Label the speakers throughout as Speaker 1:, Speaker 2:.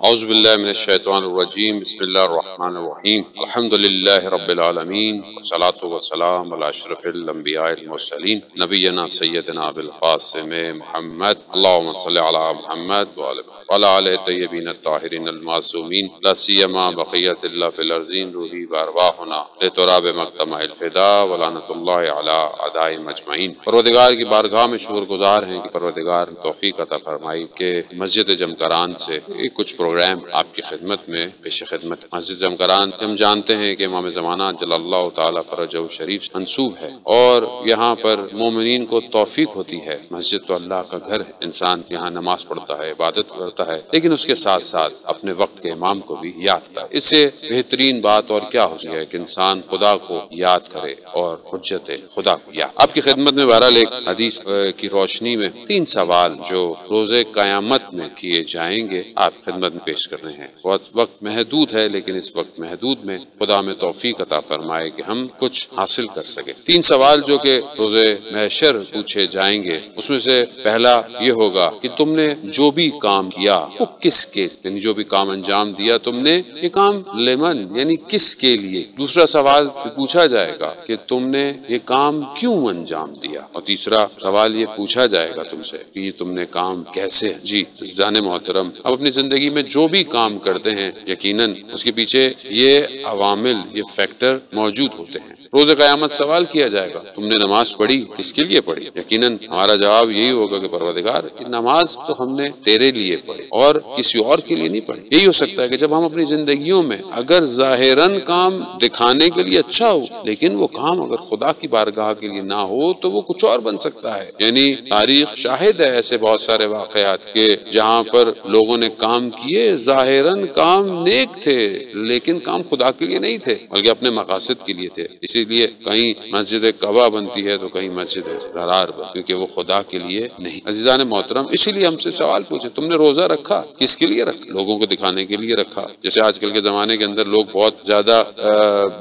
Speaker 1: اعوذ باللہ من الشیطان الرجیم، بسم اللہ الرحمن الرحیم، الحمد للہ رب العالمین، والصلاة والسلام علی اشرف الانبیاء المرسلین، نبینا سیدنا ابوالقاسم محمد، اللہم صلی علی محمد وعلی آلہ طیبین الطاہرین المعصومین، لا سیما بقیت اللہ فی الارضین، روحی وارواحنا لتراب مقتمع الفدا، ولعنۃ اللہ علی اعدائہم اجمعین۔ پروردگار کی بارگاہ میں شکر گزار ہیں کہ پروردگار توفیق عطا فرمائی کہ مسجد جمکران سے کچھ پروگرام آپ کی خدمت میں پیش خدمت۔ مسجد جمکران ہم جانتے ہیں کہ امام زمانہ جل اللہ تعالی فرجہ شریف منسوب ہے، اور یہاں پر مومنین کو توفیق ہوتی ہے۔ مسجد تو اللہ کا گھر ہے، انسان یہاں نماز پڑھتا ہے، عبادت کرتا ہے، لیکن اس کے ساتھ ساتھ اپنے وقت کے امام کو بھی یاد کرتا ہے۔ اس سے بہترین بات اور کیا ہو سکتی ہے کہ انسان خدا کو یاد کرے اور حجت خدا کو یاد۔ آپ کی خدمت میں بہرحال ایک حدیث کی روشنی میں 3 سوال جو روز قیامت میں کیے جائیں گے آپ خدمت میں پیش کر رہے ہیں۔ وقت محدود ہے، لیکن اس وقت محدود میں خدا میں توفیق عطا فرمائے کہ ہم کچھ حاصل کر سکیں۔ 3 سوال جو کہ روز محشر پوچھے جائیں گے، اس میں سے پہلا یہ ہوگا کہ تم نے جو بھی کام کیا وہ کس کے، یعنی جو بھی کام انجام دیا تم نے، یہ کام لمن یعنی کس کے لیے۔ دوسرا سوال پوچھا جائے گا کہ تم نے یہ کام کیوں انجام دیا، اور تیسرا سوال یہ پوچھا جائے گا تم سے کہ یہ تم نے کام کیسے۔ جی عزیزان محترم، اب اپنی زندگی میں جو بھی کام کرتے ہیں یقیناً اس کے پیچھے یہ عوامل، یہ فیکٹر موجود ہوتے ہیں۔ روز قیامت سوال کیا جائے گا تم نے نماز پڑھی، کس کے لیے پڑھی؟ یقیناً ہمارا جواب یہی ہوگا کہ پروردگار نماز تو ہم نے تیرے لیے پڑھی اور کسی اور کے لیے نہیں پڑھی۔ یہی ہو سکتا ہے کہ جب ہم اپنی زندگیوں میں اگر ظاہراً کام دکھانے کے لیے اچھا ہو، لیکن وہ کام اگر خدا کی بارگاہ کے لیے نہ ہو تو وہ کچھ اور بن سکتا ہے۔ یعنی تاریخ شاہد ہے ایسے بہت سارے واقعات کے جہاں پر لوگوں نے کام کیے، ظاہراً کام نیک تھے لیکن کام خدا کے لیے نہیں تھے بلکہ اپنے مقاصد کے لیے تھے۔ اسی لیے کہیں مسجد کعبہ بنتی ہے تو کہیں مسجد ضرار بنتی، کیونکہ وہ خدا کے لیے نہیں۔ عزیزان محترم، اسی لیے ہم سے سوال پوچھے تم نے روزہ رکھا، کس کے لیے رکھا؟ لوگوں کو دکھانے کے لیے رکھا۔ جیسے آج کل کے زمانے کے اندر لوگ بہت زیادہ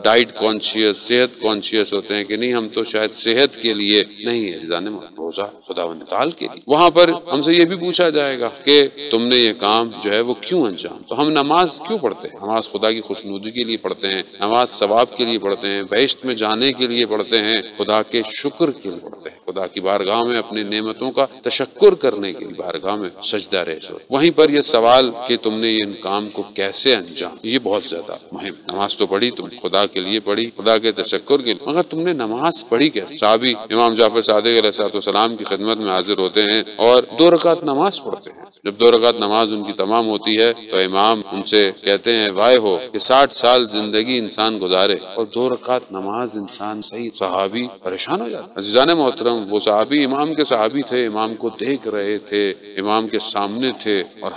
Speaker 1: ڈائٹ کانشیس، صحت کانشیس ہوتے ہیں کہ نہیں ہم تو شاید صحت کے لیے نہیں۔ عزیزان محترم، روزہ خداوند تعالی کے لیے۔ وہاں پر ہم سے یہ بھی پوچھا جائے گا کہ تم نے یہ کام جو ہے وہ کیوں انجام، تو ہم نماز کیوں پڑھتے ہیں؟ نماز خدا کی خوشنودی کے لیے پڑھتے ہیں، نماز ثواب کے لیے پڑھتے ہیں، بہشت میں جانے کے لیے پڑھتے ہیں، خدا کے شکر کے لیے پڑھتے ہیں، خدا کی بارگاہ میں اپنی نعمتوں کا تشکر کرنے کے لیے بارگاہ میں سجدہ ریز ہو۔ وہیں پر یہ سوال کہ تم نے ان کام کو کیسے انجام، یہ بہت زیادہ مہم۔ نماز تو پڑھی تم خدا کے لیے پڑھی، خدا کے تشکر کے لیے، مگر تم نے نماز پڑھی کیسے؟ صحابی امام جعفر صادق علیہ السلام کی خدمت میں حاضر ہوتے ہیں اور 2 رکعت نماز پڑھتے ہیں۔ جب 2 رکعت نماز ان کی تمام ہوتی ہے تو امام ان سے کہتے ہیں وائے ہو کہ 60 سال زندگی انسان گزارے اور 2 رکعت نماز انسان صحیح۔ صحابی پریشان ہو جاتے۔ عزیزان محترم، وہ صحابی امام کے صحابی تھے، امام کو دیکھ رہے تھے، امام کے سامنے تھے، اور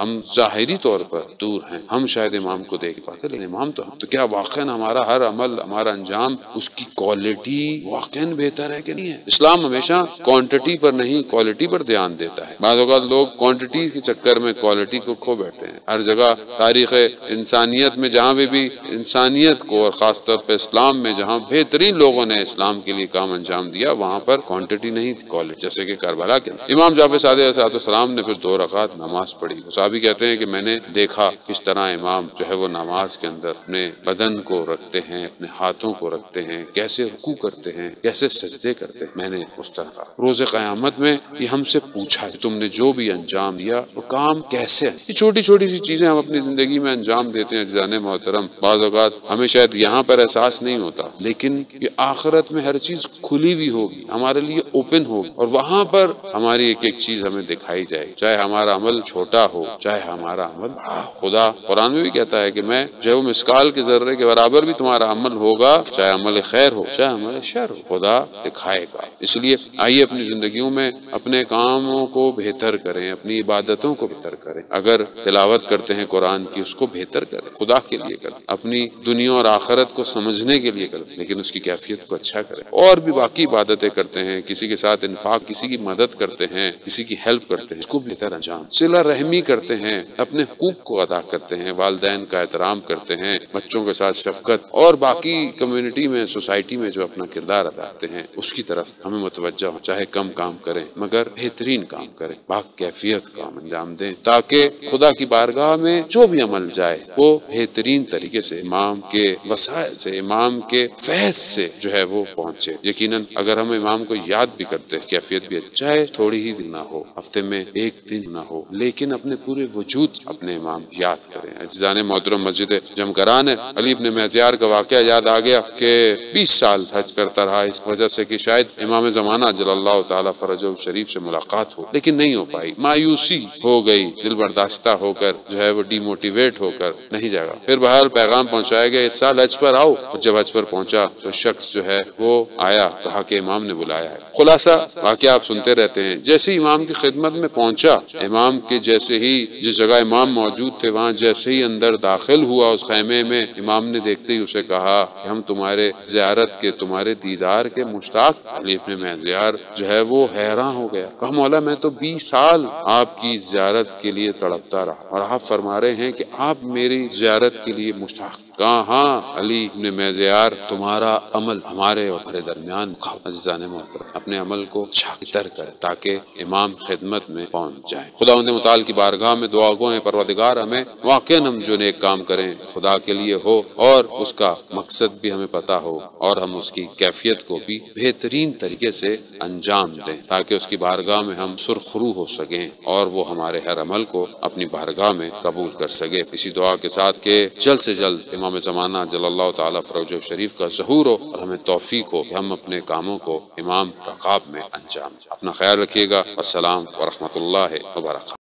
Speaker 1: ہم ظاہری طور پر دور ہیں، ہم شاید امام کو دیکھ پاتے لیکن امام تو کیا واقعاً ہمارا ہر عمل، ہمارا انجام، اس کی کوالٹی واقعاً بہتر ہے کہ نہیں ہے؟ اسلام ہمیشہ کوانٹٹی پر نہیں کوالٹی پر دھیان دیتا ہے۔ بعض اوقات لوگ کوانٹٹی کے چکر میں کوالٹی کو کھو بیٹھتے ہیں۔ ہر جگہ تاریخ انسانیت میں جہاں بھی انسانیت کو، اور خاص طور پہ اسلام میں جہاں بہترین لوگوں نے اسلام کے لیے کام انجام دیا، وہاں پر کوانٹٹی نہیں تھی کوالٹی، جیسے کہ کربلا کے اندر امام جعفر صادق علیہ السلام نے پھر 2 رکعت نماز پڑھی۔ صحابی کہتے ہیں کہ میں نے دیکھا کس طرح امام جو ہے وہ نماز کے اندر اپنے بدن کو رکھتے ہیں، اپنے ہاتھوں کو رکھتے ہیں، کیسے رکوع کرتے ہیں، کیسے سجدے کرتے ہیں، میں نے اس طرح۔ روز قیامت میں یہ ہم سے پوچھا کہ تم نے جو بھی انجام دیا وہ کام کیسے ہے؟ یہ چھوٹی چھوٹی سی چیزیں ہم اپنی زندگی میں انجام دیتے ہیں عزیزان محترم۔ بعض اوقات ہمیں شاید یہاں پر احساس نہیں ہوتا، لیکن یہ آخرت میں ہر چیز کھلی ہوئی ہوگی، ہمارے لیے اوپن ہوگی، اور وہاں پر ہماری ایک ایک چیز ہمیں دکھائی جائے گی، چاہے ہمارا عمل چھوٹا ہو چاہے ہمارا عمل بڑا۔ خدا قرآن میں بھی کہتا ہے کہ میں جو ہے مسکال کے ذرے کے برابر بھی تمہارا عمل ہوگا، چاہے عمل خیر ہو چاہے عمل شر ہو، خدا دکھائے گا۔ اس لیے آئیے اپنی زندگیوں میں اپنے کاموں کو بہتر کریں، اپنی عبادتوں کو بہتر کریں۔ اگر تلاوت کرتے ہیں قرآن کی، اس کو بہتر کریں، خدا کے لیے کریں، اپنی دنیا اور آخرت کو سمجھنے کے لیے کریں، لیکن اس کی کیفیت کو اچھا کریں۔ اور بھی باقی عبادتیں کرتے ہیں، کسی کے ساتھ انفاق، کسی کی مدد کرتے ہیں، کسی کی ہیلپ کرتے ہیں، اس کو بہتر انجام، صلہ رحمی کرتے ہیں، اپنے حقوق کو ادا کرتے ہیں، والدین کا احترام کرتے ہیں، بچوں کے ساتھ شفقت، اور باقی کمیونٹی میں، سوسائٹی میں جو اپنا کردار ادا کرتے ہیں اس کی طرف ہمیں متوجہ ہو، چاہے کم کام کریں مگر بہترین کام کریں، پاک کیفیت کیفیت کا انجام دیں، تاکہ خدا کی بارگاہ میں جو بھی عمل جائے وہ بہترین طریقے سے امام کے وسائل سے، امام کے فیض سے جو ہے وہ پہنچے۔ یقیناً اگر ہم امام کو یاد بھی کرتے ہیں، کیفیت بھی چاہے تھوڑی ہی دن نہ ہو، ہفتے میں ایک دن نہ ہو، لیکن اپنے پورے وجود اپنے امام یاد کریں۔ عزیزان محترم، مسجد جمکران ہے، علی ابن میزیار کا واقعہ یاد آ گیا کہ 20 سال حج کرتا رہا، اس وجہ سے کہ شاید امام زمانہ جل اللہ تعالیٰ فرجہ شریف سے ملاقات ہو، لیکن نہیں ہو پائی، مایوسی ہو گئی، دل برداشتہ ہو کر جو ہے وہ ڈی موٹیویٹ ہو کر نہیں جاگا۔ پھر بہرحال پیغام پہنچایا گیا اس سال حج پر آؤ، اور جب حج پر پہنچا تو شخص جو ہے وہ آیا، کہا کہ امام نے بلایا ہے۔ خلاصہ واقعہ آپ سنتے رہتے ہیں، جیسے ہی امام کی خدمت میں پہنچا، امام کے جیسے ہی جس جگہ امام موجود تھے وہاں جیسے ہی اندر داخل ہوا اس خیمے میں، امام نے دیکھتے ہی اسے کہا کہ ہم تمہارے زیارت کے، تمہارے دیدار کے مشتاق۔ علی ابن میزیار جو ہے وہ حیران ہو گیا، کہا مولا میں تو 20 سال آپ کی زیارت کے لیے تڑپتا رہا اور آپ فرما رہے ہیں کہ آپ میری زیارت کے لیے مشتاق۔ کہا ہاں علی ابن میزیار، تمہارا عمل ہمارے اور تمہارے درمیان عزیزان محترم، اپنے عمل کو چھاکتر کرے تاکہ امام خدمت میں پہنچ جائے۔ خداوند متعال کی بارگاہ میں دعا گو ہیں، پروردگار ہمیں واقعاً ہم جو نیک کام کریں خدا کے لیے ہو اور اس کا مقصد بھی ہمیں پتہ ہو، اور ہم اس کی کیفیت کو بھی بہترین طریقے سے انجام دیں تاکہ اس کی بارگاہ میں ہم سرخرو ہو سکیں اور وہ ہمارے ہر عمل کو اپنی بارگاہ میں قبول کر سکے۔ اسی دعا کے ساتھ کہ جلد سے جلد امام زمانہ جل اللہ تعالیٰ فروج شریف کا ظہور ہو اور ہمیں توفیق ہو کہ ہم اپنے کاموں کو امام رقاب میں انجام دیں۔ اپنا خیال رکھیے گا۔ السلام ورحمۃ اللہ وبرکاتہ۔